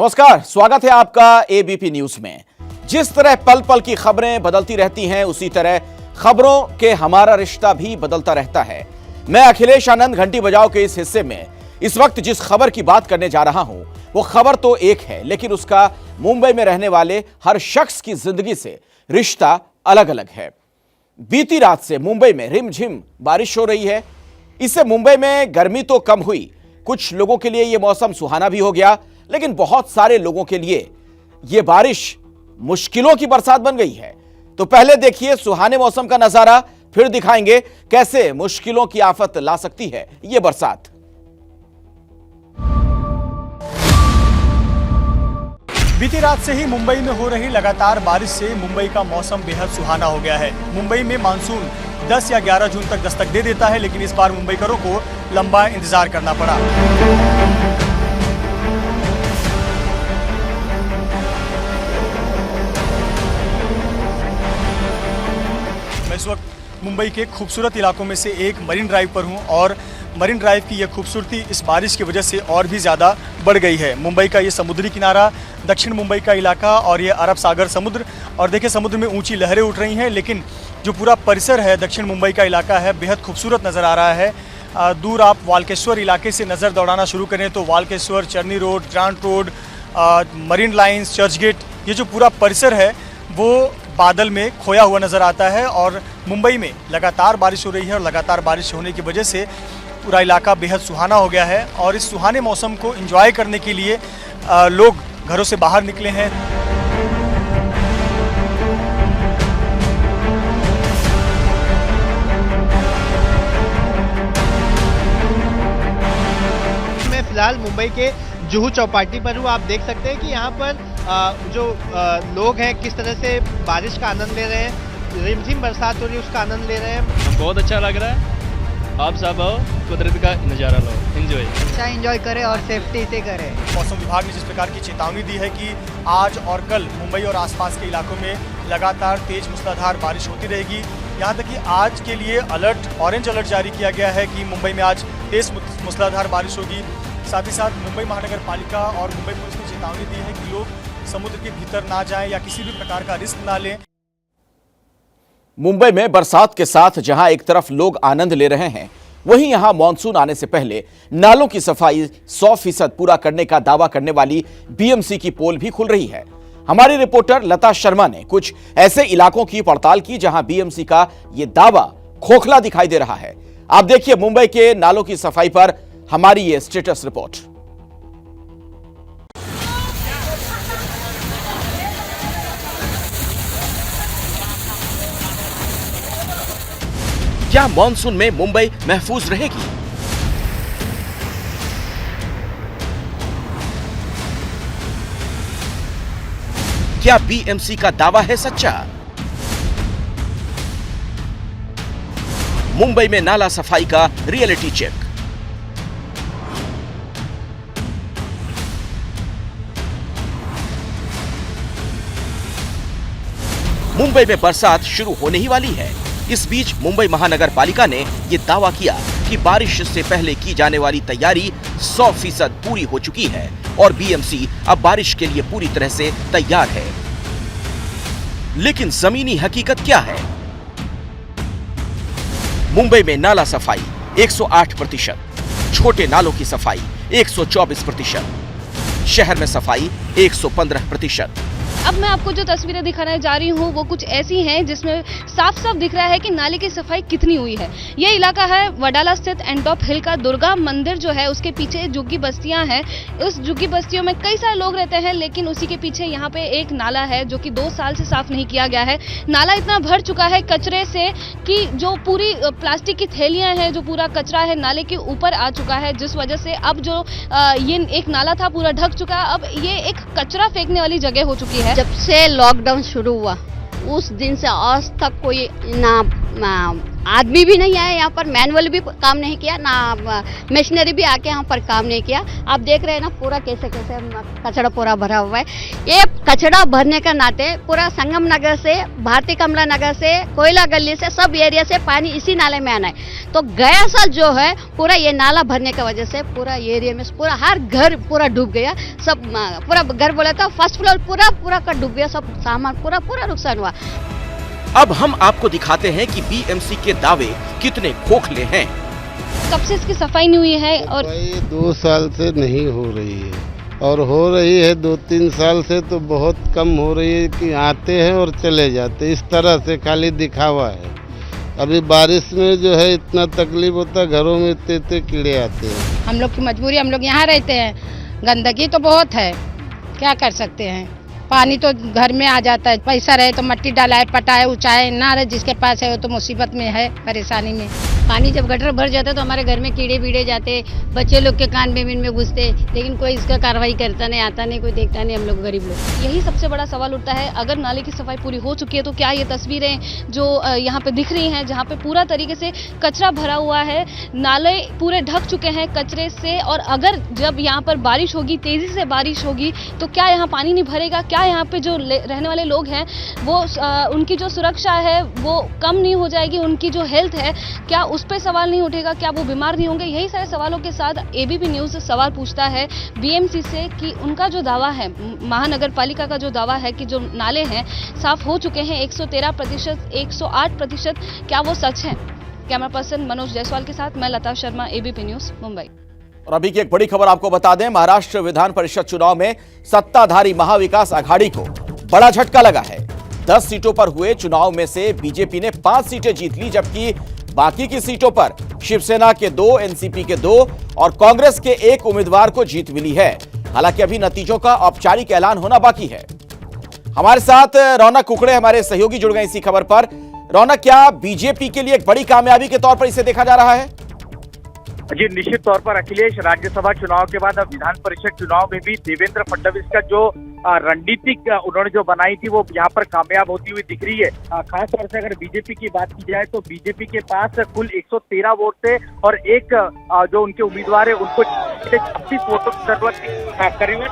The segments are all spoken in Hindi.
नमस्कार, स्वागत है आपका एबीपी न्यूज में। जिस तरह पल पल की खबरें बदलती रहती हैं, उसी तरह खबरों के हमारा रिश्ता भी बदलता रहता है। मैं अखिलेश आनंद घंटी बजाओ के इस हिस्से में इस वक्त जिस खबर की बात करने जा रहा हूं, वो खबर तो एक है, लेकिन उसका मुंबई में रहने वाले हर शख्स की जिंदगी से रिश्ता अलग अलग है। बीती रात से मुंबई में रिमझिम बारिश हो रही है। इससे मुंबई में गर्मी तो कम हुई, कुछ लोगों के लिए यह मौसम सुहाना भी हो गया, लेकिन बहुत सारे लोगों के लिए यह बारिश मुश्किलों की बरसात बन गई है। तो पहले देखिए सुहाने मौसम का नजारा, फिर दिखाएंगे कैसे मुश्किलों की आफत ला सकती है यह बरसात। बीती रात से ही मुंबई में हो रही लगातार बारिश से मुंबई का मौसम बेहद सुहाना हो गया है। मुंबई में मानसून 10 या 11 जून तक दस्तक दे देता है, लेकिन इस बार मुंबईकरों को लंबा इंतजार करना पड़ा। मैं इस वक्त मुंबई के खूबसूरत इलाकों में से एक मरीन ड्राइव पर हूं और मरीन ड्राइव की यह खूबसूरती इस बारिश की वजह से और भी ज़्यादा बढ़ गई है। मुंबई का ये समुद्री किनारा, दक्षिण मुंबई का इलाका और ये अरब सागर समुद्र, और देखिए समुद्र में ऊंची लहरें उठ रही हैं, लेकिन जो पूरा परिसर है दक्षिण मुंबई का इलाका है बेहद खूबसूरत नज़र आ रहा है। दूर आप वालकेश्वर इलाके से नज़र दौड़ाना शुरू करें तो Walkeshwar, Charni road, grant road, marine lines, Churchgate, ये जो पूरा परिसर है वो बादल में खोया हुआ नज़र आता है। और मुंबई में लगातार बारिश हो रही है और लगातार बारिश होने की वजह से पूरा इलाका बेहद सुहाना हो गया है। और इस सुहाने मौसम को एंजॉय करने के लिए लोग घरों से बाहर निकले हैं। मैं फिलहाल मुंबई के जुहू चौपाटी पर हूँ। आप देख सकते हैं कि यहाँ पर जो लोग हैं किस तरह से बारिश का आनंद ले रहे हैं, रिमझिम बरसात हो रही है उसका आनंद ले रहे हैं। बहुत अच्छा लग रहा है। आप सब आओ, कुदरत का नज़ारा लो, एंजॉय। अच्छा एंजॉय करें और सेफ्टी से करें। मौसम विभाग ने जिस प्रकार की चेतावनी दी है कि आज और कल मुंबई और आसपास के इलाकों में लगातार तेज मूसलाधार बारिश होती रहेगी। यहाँ तक कि आज के लिए ऑरेंज अलर्ट जारी किया गया है कि मुंबई में आज तेज मूसलाधार बारिश होगी। साथ ही साथ मुंबई महानगर पालिका और मुंबई पुलिस ने चेतावनी दी है कि लोग समुद्र के भीतर ना जाएं या किसी भी प्रकार का रिस्क ना लें। मुंबई में बरसात के साथ जहां एक तरफ लोग आनंद ले रहे हैं, वहीं यहां मानसून आने से पहले नालों की सफाई 100% पूरा करने का दावा करने वाली बीएमसी की पोल भी खुल रही है। हमारी रिपोर्टर लता शर्मा ने कुछ ऐसे इलाकों की पड़ताल की जहां बीएमसी का यह दावा खोखला दिखाई दे रहा है। आप देखिए मुंबई के नालों की सफाई पर हमारी ये स्टेटस रिपोर्ट। क्या मॉनसून में मुंबई महफूज रहेगी? क्या बीएमसी का दावा है सच्चा? मुंबई में नाला सफाई का रियलिटी चेक। मुंबई में बरसात शुरू होने ही वाली है। इस बीच मुंबई महानगर पालिका ने यह दावा किया कि बारिश से पहले की जाने वाली तैयारी 100% पूरी हो चुकी है और बीएमसी अब बारिश के लिए पूरी तरह से तैयार है। लेकिन जमीनी हकीकत क्या है? मुंबई में नाला सफाई 108%, छोटे नालों की सफाई 124%, शहर में सफाई 115%। अब मैं आपको जो तस्वीरें दिखाने जा रही हूँ वो कुछ ऐसी हैं जिसमें साफ साफ दिख रहा है कि नाले की सफाई कितनी हुई है। ये इलाका है वडाला स्थित एंटॉप हिल का। दुर्गा मंदिर जो है उसके पीछे झुग्गी बस्तियां हैं। उस झुग्गी बस्तियों में कई सारे लोग रहते हैं, लेकिन उसी के पीछे यहाँ पे एक नाला है जो कि 2 साल से साफ नहीं किया गया है। नाला इतना भर चुका है कचरे से कि जो पूरी प्लास्टिक की थैलियां हैं, जो पूरा कचरा है नाले के ऊपर आ चुका है, जिस वजह से अब जो ये एक नाला था पूरा ढक चुका है। अब ये एक कचरा फेंकने वाली जगह हो चुकी है। जब से लॉकडाउन शुरू हुआ उस दिन से आज तक कोई ना आदमी भी नहीं आए यहाँ पर, मैनुअल भी काम नहीं किया, ना मशीनरी भी आके यहाँ पर काम नहीं किया। आप देख रहे हैं ना पूरा कैसे कैसे कचरा पूरा भरा हुआ है। ये कचरा भरने का नाते पूरा संगम नगर से, भारतीय कमला नगर से, कोयला गली से, सब एरिया से पानी इसी नाले में आना है। तो गया साल जो है पूरा ये नाला भरने की वजह से पूरा एरिया में पूरा हर घर पूरा डूब गया। सब पूरा घर बोला था फर्स्ट फ्लोर पूरा का डूब गया, सब सामान पूरा नुकसान हुआ। अब हम आपको दिखाते हैं कि बीएमसी के दावे कितने खोखले हैं। कब से इसकी सफाई नहीं हुई है और सफाई 2 साल से नहीं हो रही है, और हो रही है 2-3 साल से तो बहुत कम हो रही है कि आते हैं और चले जाते, इस तरह से खाली दिखावा है। अभी बारिश में जो है इतना तकलीफ होता है, घरों में इतने कीड़े आते हैं। हम लोग की मजबूरी, हम लोग यहाँ रहते हैं, गंदगी तो बहुत है, क्या कर सकते हैं। पानी तो घर में आ जाता है, पैसा रहे तो मट्टी डालाए, पटाए, ऊंचाए, ना रहे जिसके पास है वो तो मुसीबत में है, परेशानी में। पानी जब गटर भर जाता है तो हमारे घर में कीड़े बीड़े जाते, बच्चे लोग के कान में घुसते, लेकिन कोई इसका कार्रवाई करता नहीं, आता नहीं, कोई देखता नहीं। हम लोग गरीब लोग, यही सबसे बड़ा सवाल उठता है। अगर नाले की सफाई पूरी हो चुकी है तो क्या ये तस्वीरें जो यहाँ पे दिख रही हैं, जहाँ पे पूरा तरीके से कचरा भरा हुआ है, नाले पूरे ढक चुके हैं कचरे से, और अगर जब यहाँ पर बारिश होगी, तेजी से बारिश होगी, तो क्या यहाँ पानी नहीं भरेगा? क्या यहाँ पे जो रहने वाले लोग हैं वो उनकी जो सुरक्षा है वो कम नहीं हो जाएगी? उनकी जो हेल्थ है क्या उस पर सवाल नहीं उठेगा? क्या वो बीमार नहीं होंगे? यही सारे सवालों के साथ एबीपी न्यूज़ सवाल पूछता है बीएमसी से कि उनका जो दावा है, महानगर पालिका का जो दावा है कि जो नाले हैं साफ हो चुके हैं 113%, 108%, क्या वो सच है? कैमरा पर्सन मनोज जायसवाल के साथ मैं लता शर्मा, एबीपी न्यूज़, मुंबई। और अभी की एक बड़ी खबर आपको बता दें, महाराष्ट्र विधान परिषद चुनाव में सत्ताधारी महाविकास आघाड़ी को बड़ा झटका लगा है। 10 सीटों पर हुए चुनाव में से बीजेपी ने 5 सीटें जीत ली, जबकि बाकी की सीटों पर शिवसेना के 2, एनसीपी के 2 और कांग्रेस के 1 उम्मीदवार को जीत मिली है। हालांकि अभी नतीजों का औपचारिक ऐलान होना बाकी है। हमारे साथ रौनक कुकड़े हमारे सहयोगी जुड़ गए इसी खबर पर। रौनक, क्या बीजेपी के लिए एक बड़ी कामयाबी के तौर पर इसे देखा जा रहा है? जी, निश्चित तौर पर अखिलेश, राज्यसभा चुनाव के बाद अब विधान परिषद चुनाव में भी देवेंद्र फडणवीस का जो रणनीतिक उन्होंने जो बनाई थी वो यहाँ पर कामयाब होती हुई दिख रही है। खास तौर से अगर बीजेपी की बात की जाए तो बीजेपी के पास कुल 113 वोट थे और एक जो उनके उम्मीदवार है उनको 36 वोटों की जरूरत थी। करीबन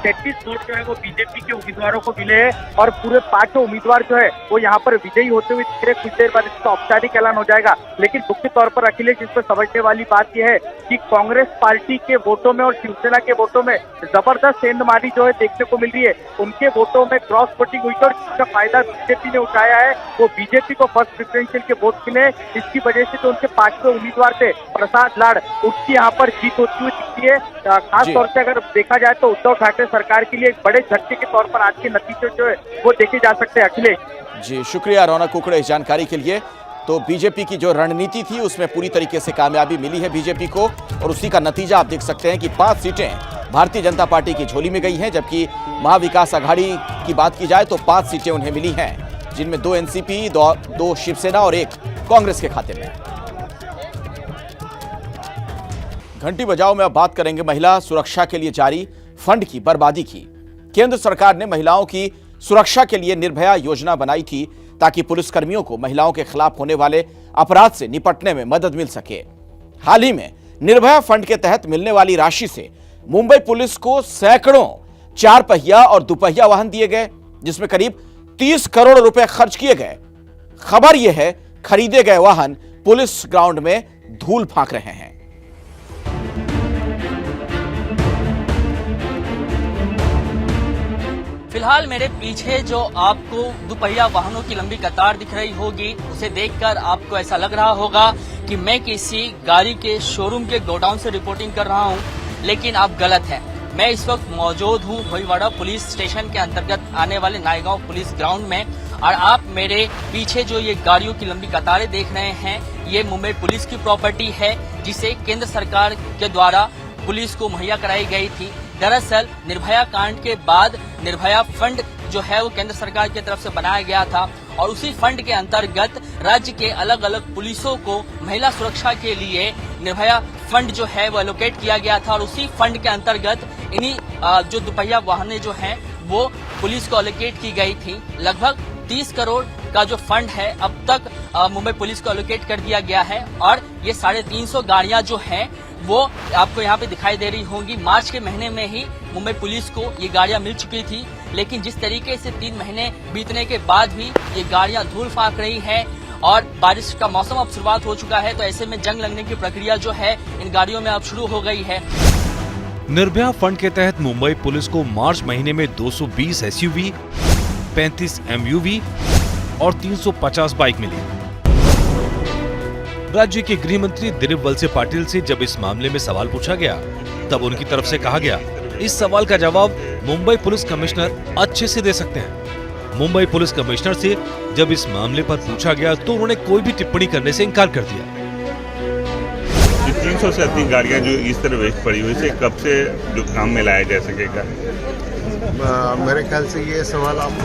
33 वोट जो है वो बीजेपी के उम्मीदवारों को मिले हैं और पूरे 5 उम्मीदवार जो है वो यहाँ पर विजयी होते हुए दिख रहे। कुछ देर बाद इसका औपचारिक ऐलान हो जाएगा, लेकिन मुख्य तौर पर अखिलेश इस पर समझने वाली बात यह है कि कांग्रेस पार्टी के वोटों में और शिवसेना के वोटों में जबरदस्त सेंधमारी जो है देखने को मिल रही है। उनके वोटों में क्रॉस वोटिंग हुई और जिसका फायदा बीजेपी ने उठाया है वो बीजेपी को फर्स्ट प्रेफरेंशियल के वोट मिले। इसकी वजह से जो उनके 5वें उम्मीदवार थे प्रसाद लाड़, उनकी यहाँ पर जीत होती हुई दिखती है। खास तौर से अगर देखा जाए तो उद्धव ठाकरे सरकार के लिए एक बड़े झटके के तौर पर आज के नतीजे जो है वो देखे जा सकते हैं। अखिलेश जी, शुक्रिया रौनक कुकड़े इस जानकारी के लिए। तो बीजेपी की जो रणनीति थी उसमें पूरी तरीके से कामयाबी मिली है बीजेपी को, और उसी का नतीजा आप देख सकते हैं कि 5 सीटें भारतीय जनता पार्टी की झोली में गई हैं, जबकि महाविकास आघाड़ी की बात की जाए तो 5 सीटें उन्हें मिली हैं, जिनमें 2 एनसीपी, 2 शिवसेना और 1 कांग्रेस के खाते में। घंटी बजाओ में अब बात करेंगे महिला सुरक्षा के लिए जारी फंड की बर्बादी की। केंद्र सरकार ने महिलाओं की सुरक्षा के लिए निर्भया योजना बनाई थी ताकि पुलिसकर्मियों को महिलाओं के खिलाफ होने वाले अपराध से निपटने में मदद मिल सके। हाल ही में निर्भया फंड के तहत मिलने वाली राशि से मुंबई पुलिस को सैकड़ों 4 पहिया और दुपहिया वाहन दिए गए, जिसमें करीब 30 करोड़ रुपए खर्च किए गए। खबर यह है, खरीदे गए वाहन पुलिस ग्राउंड में धूल फांक रहे हैं। फिलहाल मेरे पीछे जो आपको दुपहिया वाहनों की लंबी कतार दिख रही होगी, उसे देखकर आपको ऐसा लग रहा होगा कि मैं किसी गाड़ी के शोरूम के गोडाउन से रिपोर्टिंग कर रहा हूं, लेकिन आप गलत हैं। मैं इस वक्त मौजूद हूं भोईवाड़ा पुलिस स्टेशन के अंतर्गत आने वाले नायगांव पुलिस ग्राउंड में, और आप मेरे पीछे जो ये गाड़ियों की लंबी कतारें देख रहे हैं, ये मुंबई पुलिस की प्रॉपर्टी है, जिसे केंद्र सरकार के द्वारा पुलिस को मुहैया कराई गई थी। दरअसल निर्भया कांड के बाद निर्भया फंड जो है वो केंद्र सरकार की तरफ से बनाया गया था, और उसी फंड के अंतर्गत राज्य के अलग अलग पुलिसों को महिला सुरक्षा के लिए निर्भया फंड जो है वो एलोकेट किया गया था, और उसी फंड के अंतर्गत इन्हीं जो दुपहिया वाहनें जो हैं वो पुलिस को एलोकेट की गई थी। लगभग 30 करोड़ का जो फंड है अब तक मुंबई पुलिस को एलोकेट कर दिया गया है और ये 350 गाड़ियां जो हैं वो आपको यहाँ पे दिखाई दे रही होंगी। मार्च के महीने में ही मुंबई पुलिस को ये गाड़ियां मिल चुकी थी, लेकिन जिस तरीके से 3 महीने बीतने के बाद भी ये गाड़ियां धूल फाक रही है और बारिश का मौसम अब शुरुआत हो चुका है, तो ऐसे में जंग लगने की प्रक्रिया जो है इन गाड़ियों में अब शुरू हो गई है। निर्भया फंड के तहत मुंबई पुलिस को मार्च महीने में 220 एसयूवी, 35 एमयूवी और 350 बाइक मिली। राज्य के गृह मंत्री दिलीप वलसे पाटिल से जब इस मामले में सवाल पूछा गया तब उनकी तरफ से कहा गया, इस सवाल का जवाब मुंबई पुलिस कमिश्नर अच्छे से दे सकते हैं। मुंबई पुलिस कमिश्नर से जब इस मामले पर पूछा गया तो उन्होंने कोई भी टिप्पणी करने से इनकार कर दिया। 300 से अधिक गाड़ियां जो इस तरह वेस्ट पड़ी हुई से कब से जो काम में लाया जा सकेगा? मेरे ख्याल से ये सवाल आप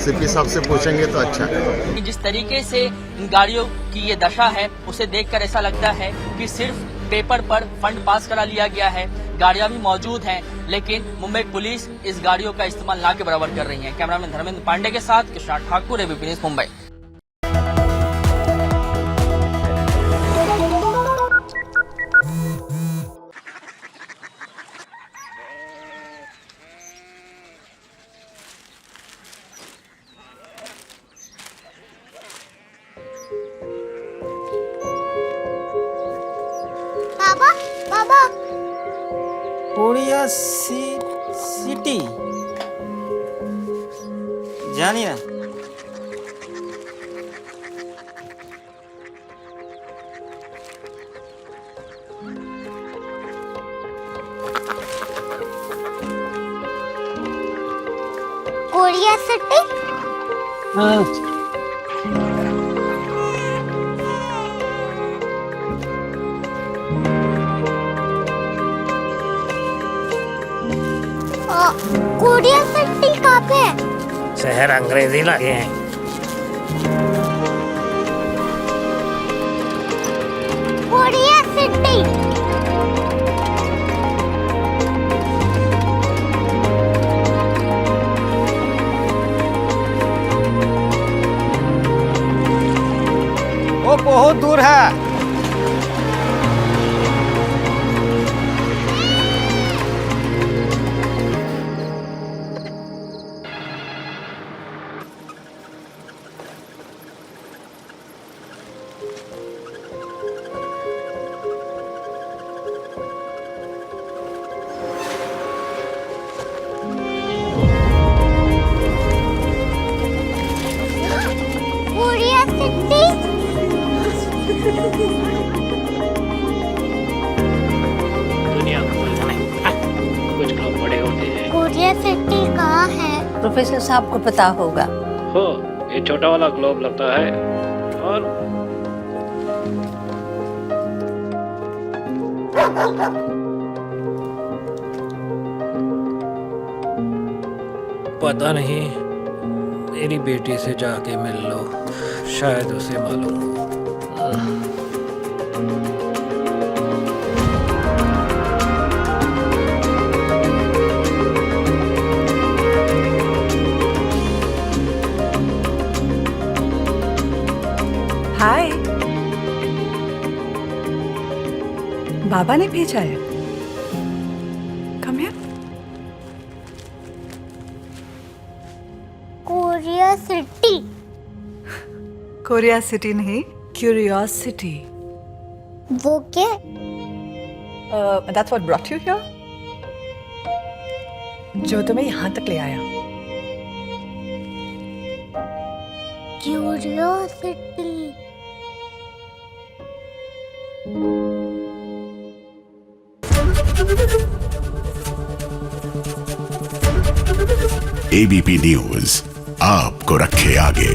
सीपी साहब से पूछेंगे तो अच्छा है। जिस तरीके से इन गाड़ियों की ये दशा है उसे देखकर ऐसा लगता है कि सिर्फ पेपर पर फंड पास करा लिया गया है, गाड़ियां भी मौजूद हैं, लेकिन मुंबई पुलिस इस गाड़ियों का इस्तेमाल ना के बराबर कर रही है। कैमरामैन धर्मेंद्र पांडे के साथ Krishna Thakur, ABP news, Mumbai. Korea city जानिए कोरिया सिटी। कोरिया सिटी कहाँ पे है? शहर अंग्रेजी लगे हैं। Korea city. वो बहुत दूर है। Korea city. दुनिया कुछ लोग बड़े होते हैं। कोरिया सिटी कहाँ है? प्रोफेसर साहब को पता होगा। हो, ये छोटा वाला ग्लोब लगता है और पता नहीं, मेरी बेटी से जाके मिल लो, शायद उसे मालूम हो। हाय, बाबा ने भेजा है। Come here. Korea city. Korea city नहीं, क्यूरियोसिटी। वो क्या? That's what brought you here? जो तुम्हें यहाँ तक ले आया। क्यूरियोसिटी। एबीपी न्यूज़ आपको रखे आगे।